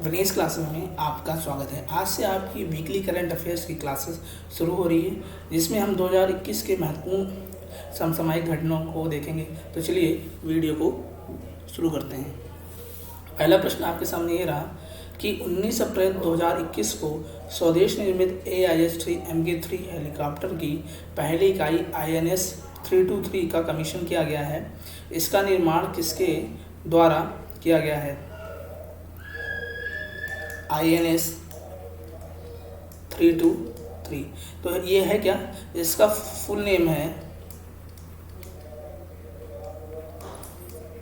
Vinesh classes में आपका स्वागत है। आज से आपकी वीकली करंट अफेयर्स की क्लासेस शुरू हो रही है, जिसमें हम 2021 के महत्वपूर्ण समसामयिक घटनाओं को देखेंगे। तो चलिए वीडियो को शुरू करते हैं। पहला प्रश्न आपके सामने ये रहा कि 19 अप्रैल 2021 को स्वदेश निर्मित AIH-3 MK3 हेलीकॉप्टर की पहली इकाई INS 323 का कमीशन किया गया है। इसका निर्माण किसके द्वारा किया गया है? INS 323। तो ये है क्या? इसका फुल नेम है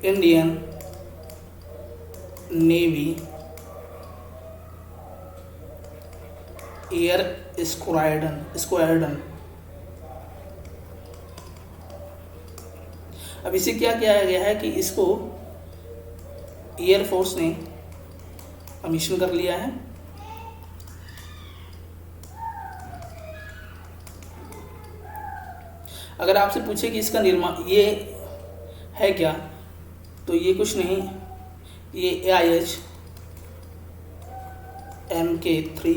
इंडियन नेवी एयर स्क्वाड्रन। अब इसे क्या किया गया है कि इसको एयरफोर्स ने कमीशन कर लिया है। अगर आपसे पूछे कि इसका निर्माण ये है क्या, तो ये कुछ नहीं, ये AIH MK3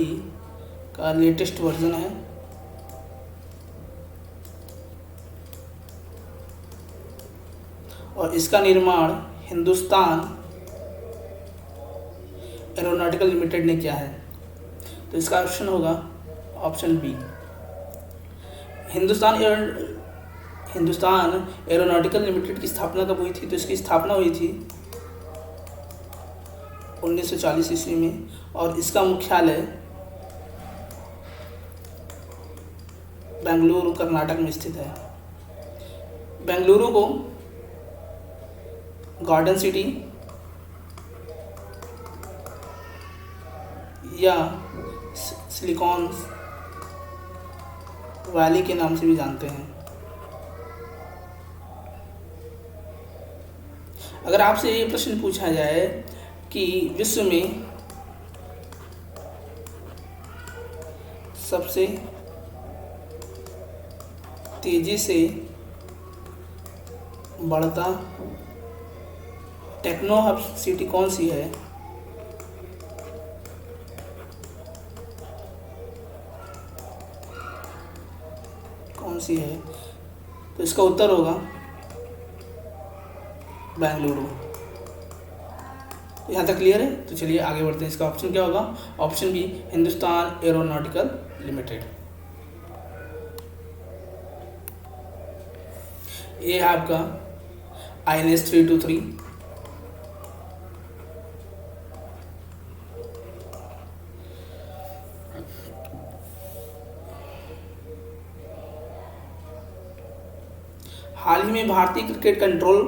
का लेटेस्ट वर्जन है। और इसका निर्माण हिंदुस्तान एरोनॉटिकल लिमिटेड ने किया है। तो इसका ऑप्शन होगा option B. Hindustan Aeronautical Limited की स्थापना कब हुई थी? तो इसकी स्थापना हुई थी 1940 ईस्वी में, और इसका मुख्यालय बेंगलुरु कर्नाटक में स्थित है। बेंगलुरु को गार्डन सिटी या सिलिकॉन वैली के नाम से भी जानते हैं। अगर आपसे ये प्रश्न पूछा जाए कि विश्व में सबसे तेजी से बढ़ता टेक्नो हब सिटी कौन सी है? सी है? तो इसका उत्तर होगा बेंगलुरु। यहाँ तक क्लियर है? तो चलिए आगे बढ़ते हैं। इसका ऑप्शन क्या होगा? Option B, Hindustan Aeronautical Limited. ये है आपका INS 323। हाल ही में भारतीय क्रिकेट कंट्रोल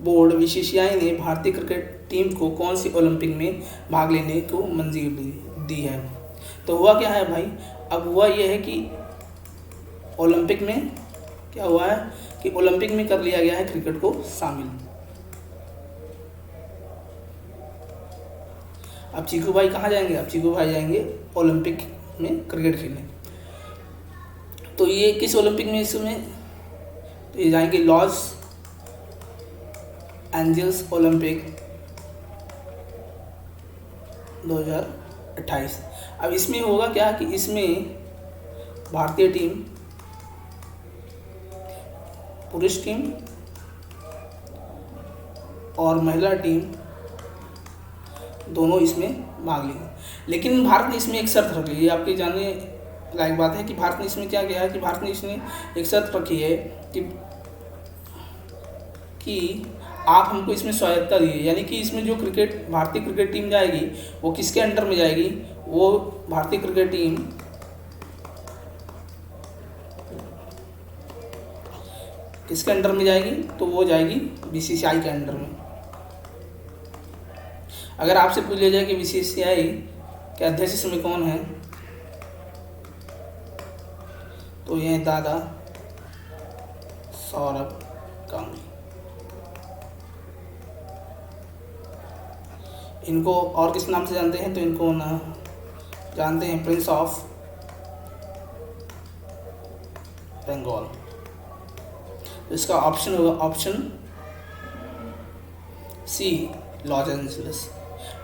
बोर्ड BCCI ने भारतीय क्रिकेट टीम को कौन सी ओलंपिक में भाग लेने को मंजूरी दी है? तो हुआ क्या है भाई? अब हुआ यह है कि ओलंपिक में क्या हुआ है कि ओलंपिक में कर लिया गया है क्रिकेट को शामिल। अब चीकू भाई कहाँ जाएंगे? अब चीकू भाई जाएंगे ओलंपिक में क्रिकेट खेलने। तो ये किस ओलंपिक में? इसमें तो ये जाएंगे लॉस एंजल्स ओलंपिक 2028। अब इसमें होगा क्या कि इसमें भारतीय टीम, पुरुष टीम और महिला टीम दोनों इसमें भाग लेंगे। लेकिन भारत ने इसमें एक शर्त रखी है। आपके जानने लायक बात है कि भारत ने इसमें क्या किया है कि भारत ने इसमें एक शर्त रखी है कि आप हमको इसमें स्वायत्तता दी है। यानी कि इसमें जो भारतीय क्रिकेट टीम जाएगी वो किसके अंडर में जाएगी? वो भारतीय क्रिकेट टीम किसके अंडर में जाएगी? तो वो जाएगी BCCI के अंडर में। अगर आपसे पूछ लिया जाए कि BCCI के अध्यक्ष इस समय कौन है, तो ये है दादा सौरभ गांगुली। इनको और किस नाम से जानते हैं? तो इनको ना जानते हैं प्रिंस ऑफ बंगाल। तो इसका ऑप्शन होगा option C, Los Angeles.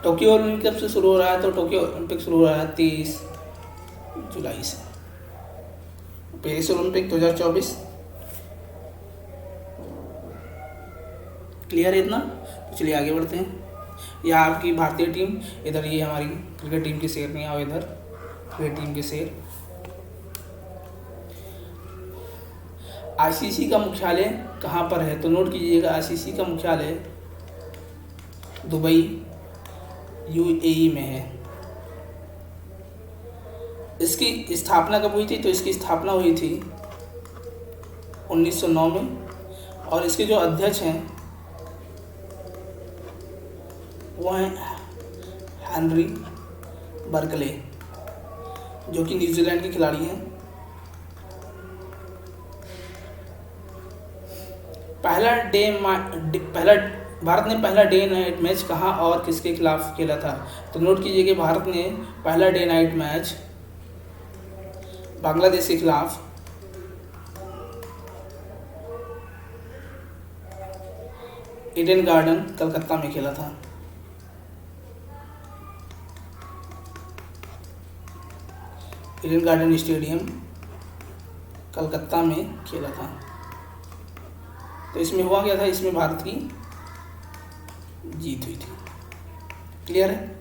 Tokyo Olympic कब से शुरू हो रहा है? तो टोक्यो ओलंपिक शुरू हो रहा है 23 जुलाई से। Paris Olympic 2024। क्लियर है इतना? तो चलिए आगे बढ़ते हैं। यह आपकी भारतीय टीम, इधर ये हमारी क्रिकेट टीम के शेर नहीं आओ इधर, क्रिकेट टीम के शेर। आईसीसी का मुख्यालय कहाँ पर है? तो नोट कीजिएगा, आईसीसी का मुख्यालय दुबई यूएई में है। इसकी स्थापना कब हुई थी? तो इसकी स्थापना हुई थी 1909 में, और इसके जो अध्यक्ष हैं वो हैं हेनरी बर्कले, जो कि न्यूजीलैंड के खिलाड़ी हैं। भारत ने पहला डे नाइट मैच कहाँ और किसके खिलाफ खेला था? तो नोट कीजिए कि भारत ने पहला डे नाइट मैच बांग्लादेश के खिलाफ ईडन गार्डन कलकत्ता में खेला था। ईडन गार्डन स्टेडियम कलकत्ता में खेला था। तो इसमें हुआ क्या था? इसमें भारत की जीत हुई थी। क्लियर है?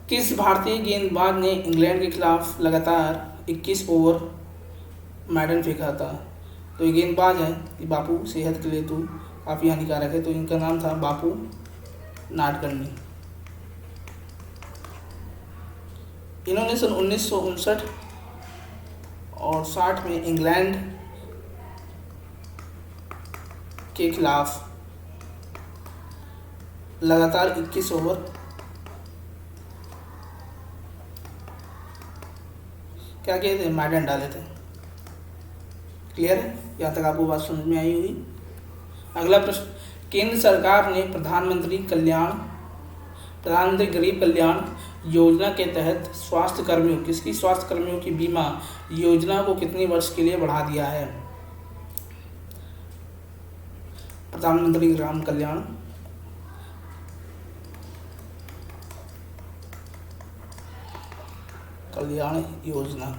किस भारतीय गेंदबाज ने इंग्लैंड के खिलाफ लगातार 21 ओवर मैडन फेंका था? तो ये गेंदबाज है, ये बापू सेहत के लिए तो काफ़ी हानिकारक है, तो इनका नाम था बापू नाडकर्णी। इन्होंने सन 1959 और 60 में इंग्लैंड के खिलाफ लगातार 21 ओवर क्या किए थे? मैडन डाले थे। क्लियर है? यहाँ तक आपको बात समझ में आई होगी। अगला प्रश्न, केंद्र सरकार ने प्रधानमंत्री गरीब कल्याण योजना के तहत स्वास्थ्य कर्मियों की बीमा योजना को कितने वर्ष के लिए बढ़ा दिया है? प्रधानमंत्री ग्राम कल्याण योजना,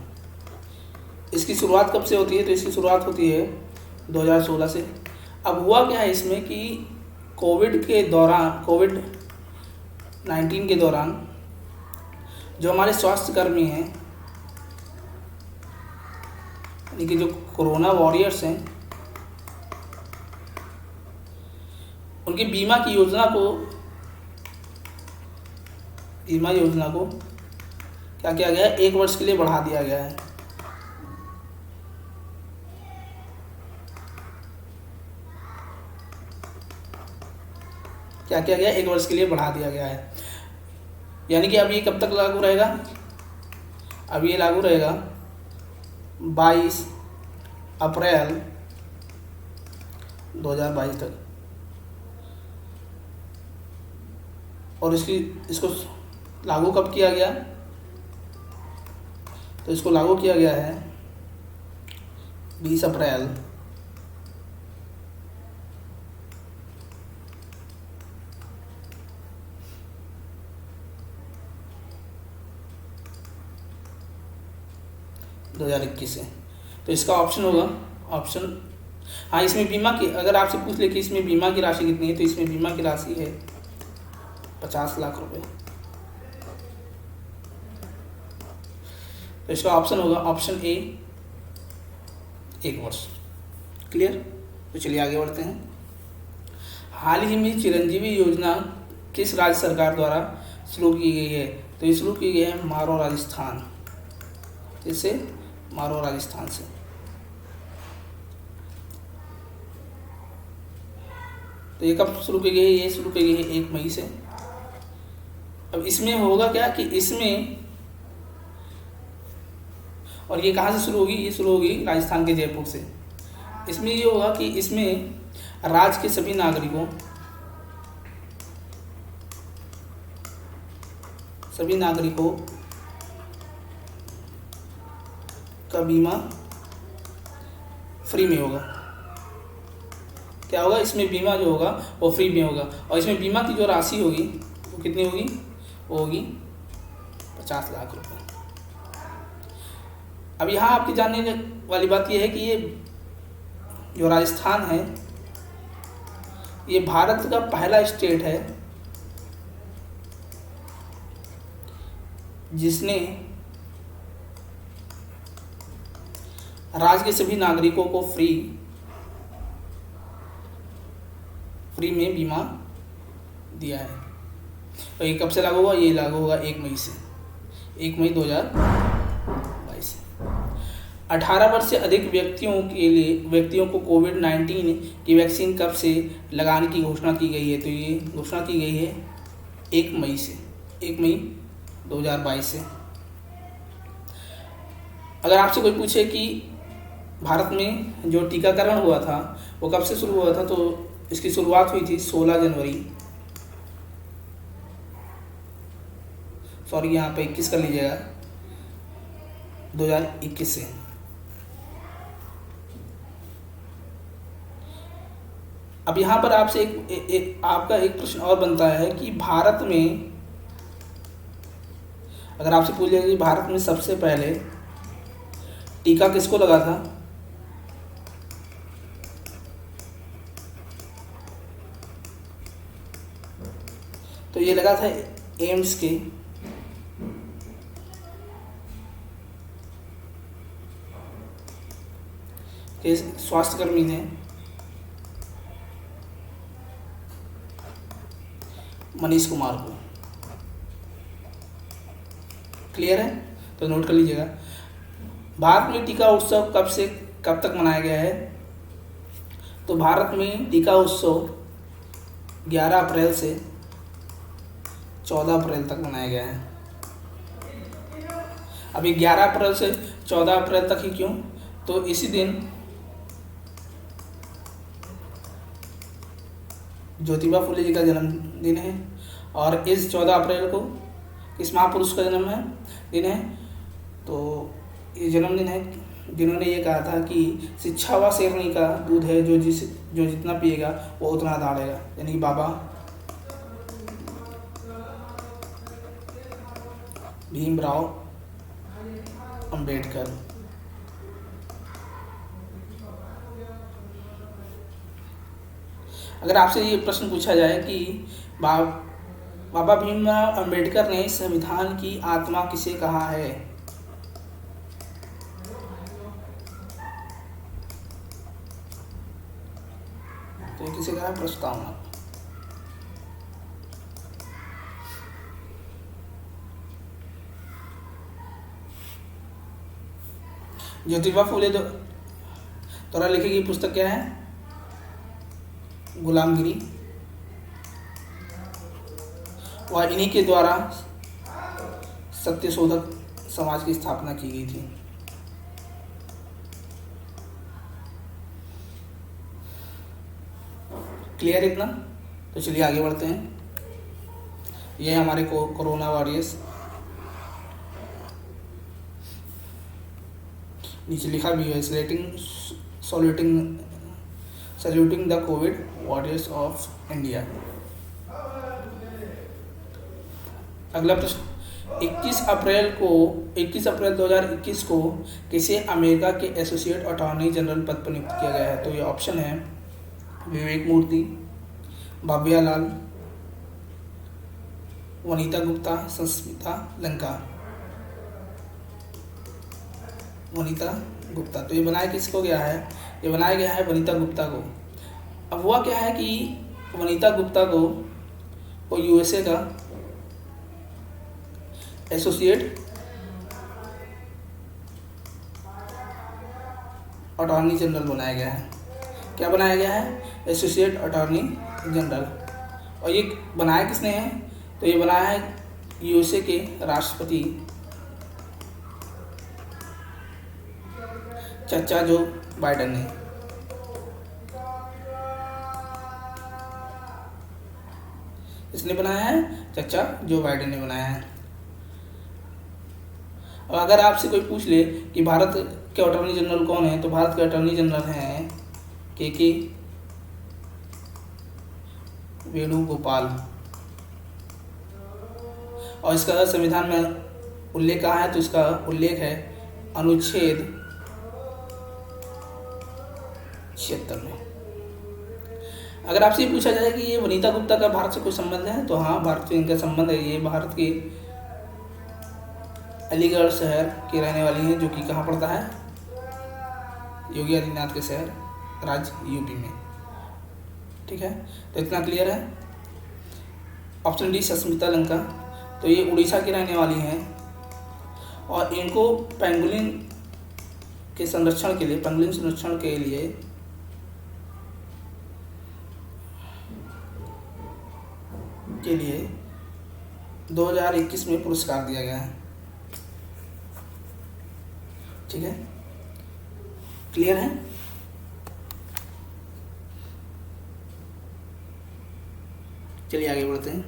इसकी शुरुआत कब से होती है? तो इसकी शुरुआत होती है 2016 से। अब हुआ क्या है इसमें कि कोविड-19 के दौरान जो हमारे स्वास्थ्य कर्मी हैं, यानी कि जो कोरोना वॉरियर्स हैं, उनकी बीमा योजना को क्या किया गया है? 1 वर्ष के लिए बढ़ा दिया गया है। क्या किया गया? 1 वर्ष के लिए बढ़ा दिया गया है। यानी कि अब ये कब तक लागू रहेगा? अब ये लागू रहेगा 22 अप्रैल 2022 तक। और इसको लागू कब किया गया? तो इसको लागू किया गया है 20 अप्रैल 2021 से। तो इसका ऑप्शन होगा हाँ, इसमें बीमा की, अगर आपसे पूछ ले कि इसमें बीमा की राशि कितनी है, तो इसमें बीमा की राशि है 50 लाख रुपए। तो इसका ऑप्शन होगा ऑप्शन ए, 1 वर्ष। क्लियर? तो चलिए आगे बढ़ते हैं। हाल ही में चिरंजीवी योजना किस राज्य सरकार द्वारा शुरू की गई है? तो ये शुरू की गई है मारो राजस्थान। इससे मारो राजस्थान से। तो ये कब शुरू की गई है? ये शुरू की गई है 1 मई से। अब इसमें होगा क्या कि इसमें, और ये कहाँ से शुरू होगी? ये शुरू होगी राजस्थान के जयपुर से। इसमें ये होगा कि इसमें राज्य के सभी नागरिकों का बीमा फ्री में होगा। क्या होगा? इसमें बीमा जो होगा वो फ्री में होगा। और इसमें बीमा की जो राशि होगी वो कितनी होगी? वो होगी 50 लाख रुपए। अब यहाँ आपकी जानने वाली बात यह है कि ये जो राजस्थान है ये भारत का पहला स्टेट है जिसने राज्य के सभी नागरिकों को फ्री में बीमा दिया है। और ये कब से लागू होगा? ये लागू होगा 1 मई से, 1 मई 2022 से। 18 वर्ष से अधिक व्यक्तियों को कोविड-19 की वैक्सीन कब से लगाने की घोषणा की गई है? तो ये घोषणा की गई है 1 मई से, 1 मई 2022 से। अगर आपसे कोई पूछे कि भारत में जो टीकाकरण हुआ था वो कब से शुरू हुआ था, तो इसकी शुरुआत हुई थी 16 जनवरी, सॉरी यहाँ पे 21 कर लीजिएगा, 2021 से। अब यहाँ पर आपसे आपका एक प्रश्न और बनता है कि भारत में, अगर आपसे पूछ लिया कि भारत में सबसे पहले टीका किसको लगा था, तो ये लगा था एम्स के स्वास्थ्यकर्मी ने मनीष कुमार को। क्लियर है? तो नोट कर लीजिएगा। भारत में टीका उत्सव कब से कब तक मनाया गया है? तो भारत में टीका उत्सव 11 अप्रैल से 14 अप्रैल तक मनाया गया है। अभी 11 अप्रैल से 14 अप्रैल तक ही क्यों? तो इसी दिन ज्योतिबा फुले जी का जन्मदिन है और इस 14 अप्रैल को किस महापुरुष का दिन है? तो ये जन्मदिन है जिन्होंने ये कहा था कि शिक्षा व शेरनी का दूध है, जो जितना पिएगा वो उतना दौड़ेगा, यानी कि बाबा भीमराव अंबेडकर। अगर आपसे ये प्रश्न पूछा जाए कि बाबा भीमराव अंबेडकर ने संविधान की आत्मा किसे कहा है, तो किसे कहा है? प्रस्तावना। ज्योतिबा फुले द्वारा लिखी गई पुस्तक क्या है? गुलामगिरी। और इन्हीं के द्वारा सत्यशोधक समाज की स्थापना की गई थी। क्लियर इतना? तो चलिए आगे बढ़ते हैं। ये हमारे कोरोना वॉरियर्स, नीचे लिखा भी है saluting the Covid warriors of India. अगला प्रश्न, 21 अप्रैल 2021 को किसे अमेरिका के एसोसिएट अटॉर्नी जनरल पद पर नियुक्त किया गया है? तो ये ऑप्शन है विवेक मूर्ति, भव्या लाल, वनीता गुप्ता, संस्मिता लंका। वनीता गुप्ता। तो ये बनाया किसको गया है? ये बनाया गया है वनीता गुप्ता को। अब हुआ क्या है कि वनीता गुप्ता को यूएसए का एसोसिएट अटॉर्नी जनरल बनाया गया है। क्या बनाया गया है? Associate attorney general. और ये बनाया किसने है? तो ये बनाया है यूएसए के राष्ट्रपति चचा जो बाइडेन ने। इसने बनाया है चचा जो बाइडेन ने बनाया है। और अगर आपसे कोई पूछ ले कि भारत के अटॉर्नी जनरल कौन है, तो भारत के अटॉर्नी जनरल हैं के वेणुगोपाल। और इसका संविधान में उल्लेख कहाँ है, तो इसका उल्लेख है अनुच्छेद 76 में। अगर आपसे पूछा जाए कि ये वनीता गुप्ता का भारत से कोई संबंध है, तो हाँ, भारत से इनका संबंध है। ये भारत के अलीगढ़ शहर की रहने वाली हैं, जो कि कहाँ पड़ता है, योगी आदित्यनाथ के शहर, राज्य यूपी में। ठीक है, तो इतना क्लियर है। ऑप्शन डी सस्मिता लंका, तो ये उड़ीसा की रहने वाली हैं और इनको पेंगुलिन के संरक्षण के लिए 2021 में पुरस्कार दिया गया है। ठीक है, क्लियर है। चलिए आगे बढ़ते हैं।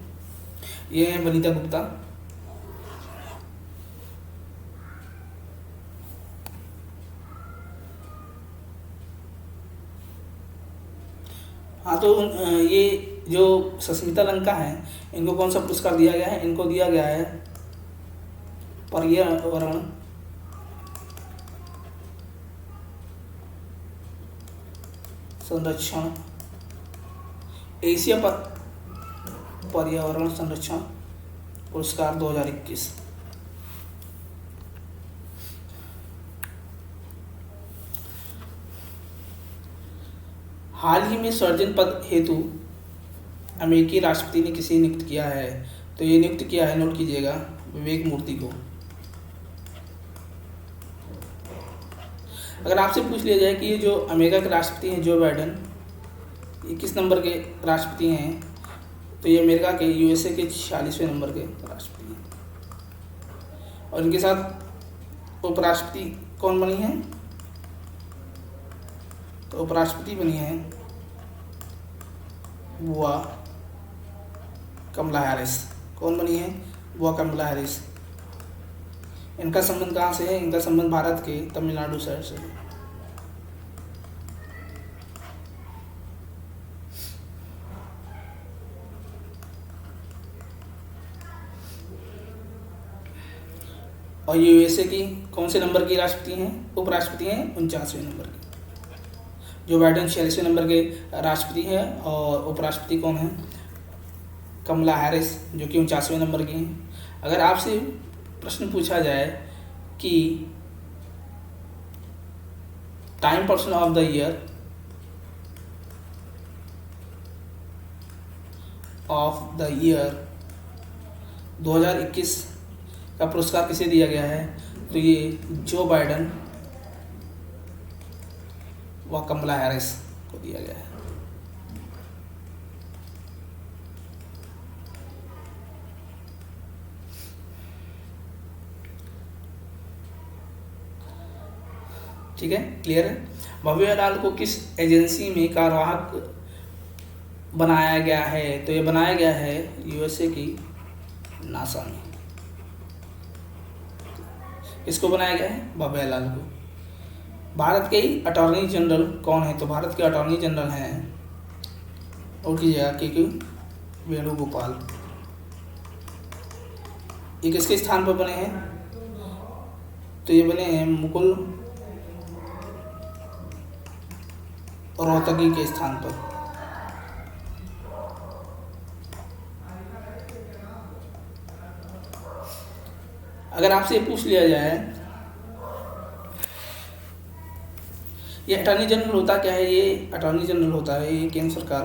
ये है वनीता गुप्ता। हाँ, तो ये जो सस्मिता लंका है, इनको कौन सा पुरस्कार दिया गया है? इनको दिया गया है पर्यावरण संरक्षण, एशिया पर्यावरण संरक्षण पुरस्कार 2021। हाल ही में सर्जन पद हेतु अमेरिकी राष्ट्रपति ने किसे नियुक्त किया है? तो ये नियुक्त किया है, नोट कीजिएगा, विवेक मूर्ति को। अगर आपसे पूछ लिया जाए कि ये जो अमेरिका के राष्ट्रपति हैं जो बाइडेन, ये किस नंबर के राष्ट्रपति हैं, तो ये अमेरिका के यूएसए के 46वें नंबर के राष्ट्रपति हैं। और इनके साथ उपराष्ट्रपति कौन बनी है? तो उपराष्ट्रपति बनी है बुआ कमला हैरिस। कौन बनी है? बुआ कमला हैरिस। इनका संबंध कहाँ से है? इनका संबंध भारत के तमिलनाडु शहर से है। और यूएसए की कौन से नंबर की राष्ट्रपति हैं? उपराष्ट्रपति हैं 49वें नंबर के। जो बाइडेन 46वें नंबर के राष्ट्रपति हैं और उपराष्ट्रपति कौन है? कमला हैरिस, जो कि 49वें नंबर की हैं। अगर आपसे प्रश्न पूछा जाए कि time person of the year 2021 का पुरस्कार किसे दिया गया है, तो ये जो बाइडेन व कमला हैरिस को दिया गया है। ठीक है, क्लियर है। भव्य लाल को किस एजेंसी में कार्यवाहक बनाया गया है? तो ये बनाया गया है यूएसए की नासा में। किसको बनाया गया है? भव्य लाल को। भारत के अटॉर्नी जनरल कौन है? तो भारत के अटॉर्नी जनरल हैं, और कीजिएगा के वेणुगोपाल। ये किसके स्थान पर बने हैं? तो ये बने हैं मुकुल रोहतगी के स्थान पर। अगर आपसे पूछ लिया जाए ये अटॉर्नी जनरल होता क्या है? ये अटॉर्नी जनरल होता है, ये केंद्र सरकार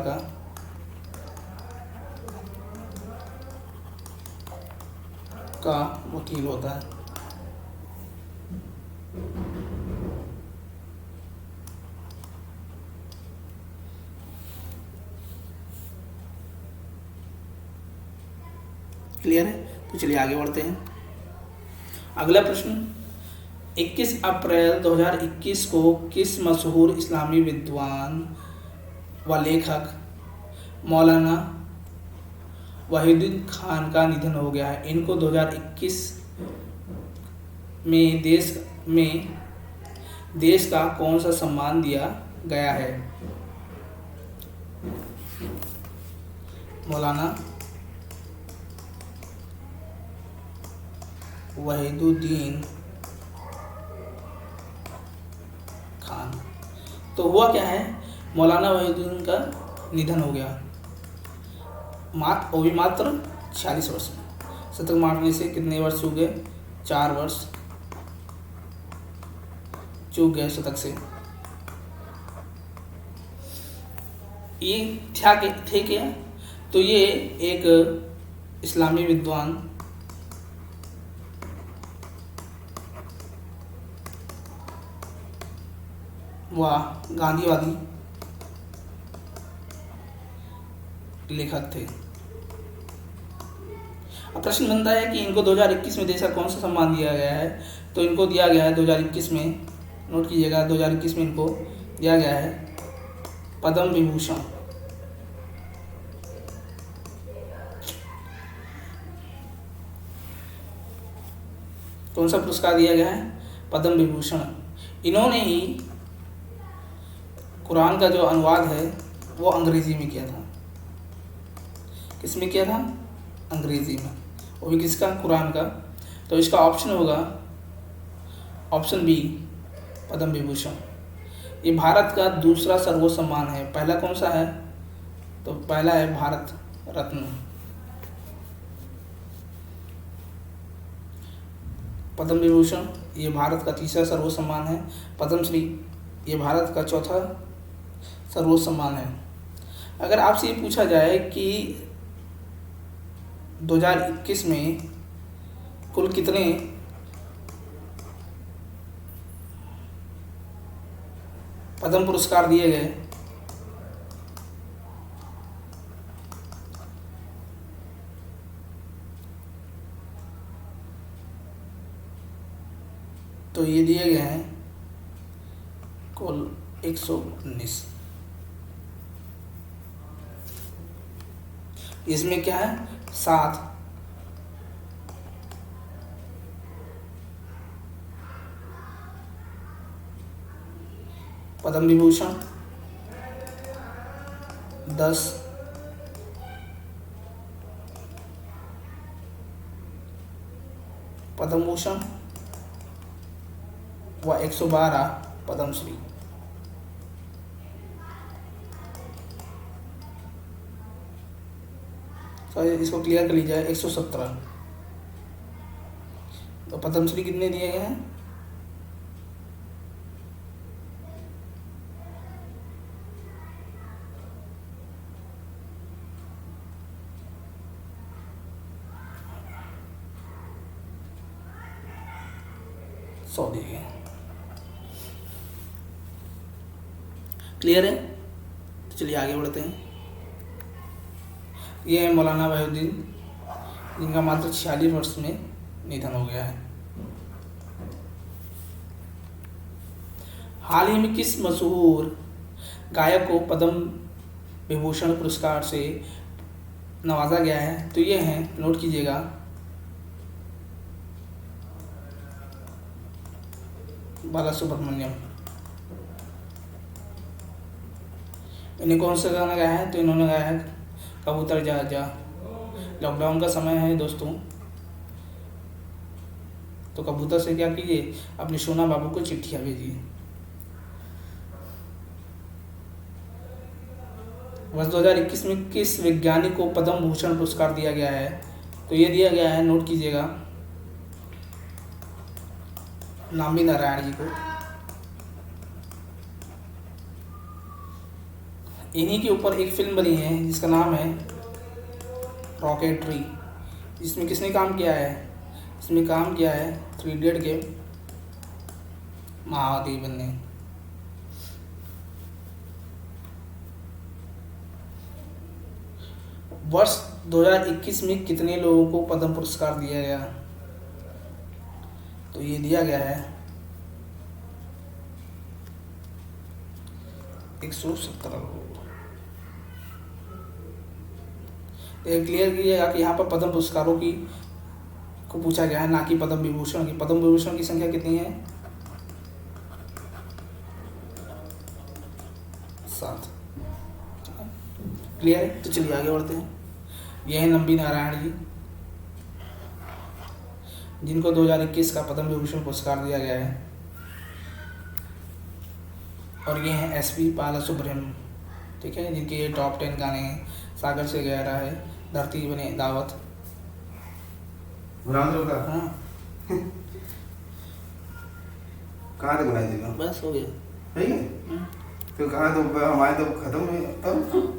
का वकील होता है। क्लियर है? तो चलिए आगे बढ़ते हैं। अगला प्रश्न, 21 अप्रैल 2021 को किस मशहूर इस्लामी विद्वान व लेखक मौलाना वहीदुद्दीन खान का निधन हो गया है? इनको 2021 में देश का कौन सा सम्मान दिया गया है? वहीदुद्दीन खान। तो हुआ क्या है, मौलाना वहीदुद्दीन का निधन हो गया, वो भी मात्र 46 वर्ष में। शतक मारने से कितने वर्ष चूक गए, 4 वर्ष चूक गए शतक से। ये थे क्या, तो ये एक इस्लामी विद्वान व गांधीवादी लेखक थे। अब प्रश्न बनता है कि इनको 2021 में देश का कौन सा सम्मान दिया गया है। तो इनको दिया गया है 2021 में, नोट कीजिएगा, 2021 में इनको दिया गया है पद्म विभूषण। कौन सा पुरस्कार दिया गया है, पद्म विभूषण। इन्होंने ही कुरान का जो अनुवाद है वो अंग्रेजी में किया था। किस में किया था, अंग्रेजी में, वो भी किसका, कुरान का। तो इसका ऑप्शन होगा ऑप्शन बी, पद्म विभूषण। ये भारत का दूसरा सर्वोच्च सम्मान है। पहला कौन सा है, तो पहला है भारत रत्न। पद्म विभूषण ये भारत का तीसरा सर्वोच्च सम्मान है। पद्मश्री ये भारत का चौथा सर्वोच्च सम्मान है। अगर आपसे ये पूछा जाए कि 2021 में कुल कितने पद्म पुरस्कार दिए गए, तो ये दिए गए हैं कुल 119। इसमें क्या है, 7 पद्म विभूषण, 10 पद्म भूषण व 112 पद्मश्री। तो इसको क्लियर कर लीजिए, 117। तो पद्मश्री कितने दिए गए हैं, दिए गए। क्लियर है, तो चलिए आगे बढ़ते हैं। ये है मौलाना वहीदुद्दीन, जिनका मात्र 46 वर्ष में निधन हो गया है। हाल ही में किस मशहूर गायक को पद्म विभूषण पुरस्कार से नवाजा गया है, तो ये हैं, नोट कीजिएगा, बालासुब्रमण्यम। इन्हें कौन सा गाना गाया है, तो इन्होंने गाया है कबूतर जा जा। लॉकडाउन का समय है दोस्तों, तो कबूतर से क्या कीजिए, अपने सोना बाबू को चिट्ठियां भेजिए। वर्ष 2021 में किस वैज्ञानिक को पद्म भूषण पुरस्कार दिया गया है, तो ये दिया गया है, नोट कीजिएगा, नामी नारायण जी को। इन्हीं के ऊपर एक फिल्म बनी है जिसका नाम है रॉकेटरी। इसमें किसने काम किया है, इसमें काम किया है 3 इडियट के महादेवन ने। वर्ष 2021 में कितने लोगों को पद्म पुरस्कार दिया गया, तो ये दिया गया है 117 लोगों को। तो क्लियर कीजिएगा कि यहाँ पर पद्म पुरस्कारों की को पूछा गया है, ना कि पद्म विभूषण की। पद्म विभूषण की संख्या कितनी है, 7। क्लियर है, तो चलिए आगे बढ़ते हैं। यह है नंबी नारायण जी। जिनको 2021 का पद्म विभूषण पुरस्कार दिया गया है। और ये हैं एसपी बालासुब्रमण्यम, ठीक है, जिनके ये टॉप 10 गाने हैं। सागर से गहरा है, धरती बने दावत। हाँ कहाँ तक बनाई थी? बस हो गया। ठीक है तो कहाँ तो हमारे तो खत्म हुए तब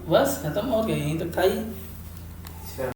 बस खत्म हो गया, यहीं तक था ही।